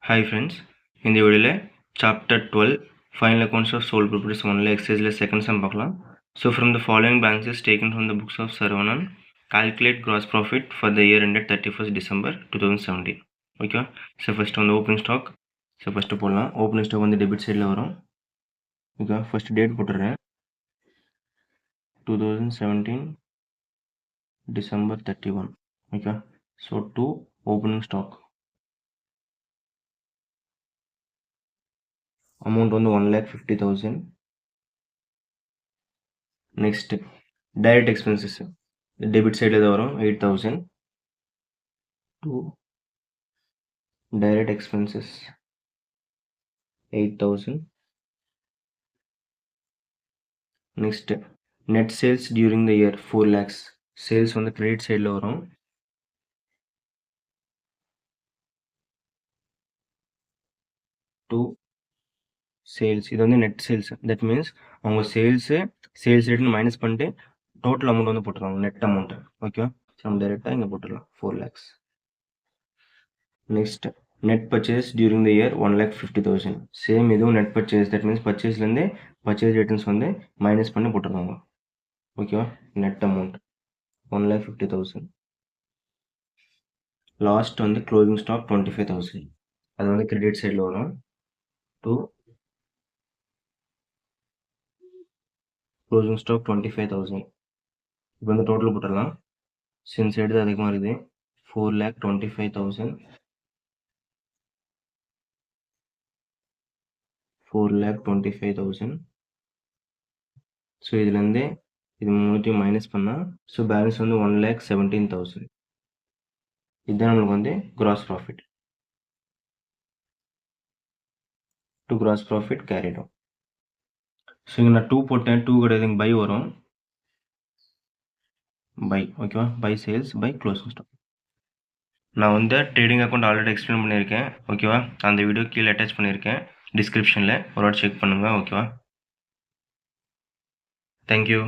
Hi friends, இந்த வீடியோல chapter 12 final accounts of sole proprietors 1 exercise second sum பார்க்கலாம். So from the following balances taken from the books of Saravanan, calculate gross profit for the year ended 31st December 2017. Okay, so first on the opening stock. So first போடலாம். opening stock வந்து debit sideல வரும். Okay, first date போட்டுறேன் 2017 December 31. Okay, so to opening stock amount வந்து 1,50,000. Next direct expenses debit side வரும் 8,000 to direct expenses 8,000. Next net sales during the year 4 lakhs. Sales on the credit side வரும் to sales. இது வந்து net sales. That means அவங்க sales rate minus பண்ணிட்டு total amount வந்து போட்டுருவாங்க net amount. ஓகேவா, நம்ம டைரெக்டாக இங்கே போட்டுடலாம் 4 lakhs. Next net purchase during the year 1,50,000. Same இதுவும் net purchase. That means பர்ச்சேஸ்லேருந்து பர்ச்சேஸ் ரிட்டர்ன்ஸ் வந்து மைனஸ் பண்ணி போட்டுருவாங்க. ஓகேவா, நெட் அமௌண்ட் 1,50,000. லாஸ்ட் வந்து க்ளோசிங் ஸ்டாக் 25,000. அது வந்து கிரெடிட் சைடில் வரும் டு க்ளோசிங் ஸ்டாக் 25,000. இப்போ வந்து டோட்டல் போட்டுடலாம். சின்ஸ் எடுத்து அதிகமாக இருக்குது 4,25,000. 4,25,000. ஸோ இதுலேருந்து இது மூணுத்தையும் மைனஸ் பண்ணால் ஸோ பேலன்ஸ் வந்து 1,17,000. இதுதான் நம்மளுக்கு வந்து gross profit. To gross profit carried ஆகும். ஸோ இங்கே நான் 2 போட்டேன், 2 கிடையாது, இங்கே பை வரும். பை, ஓகேவா, by sales by closing stock. நான் வந்து ட்ரேடிங் அக்கௌண்ட் ஆல்ரெடி எக்ஸ்பிளைன் பண்ணியிருக்கேன். ஓகேவா, அந்த வீடியோ கீழே அட்டாச் பண்ணியிருக்கேன் டிஸ்கிரிப்ஷனில், ஒரு வாட்டி செக் பண்ணுங்கள். ஓகேவா, தேங்க்யூ.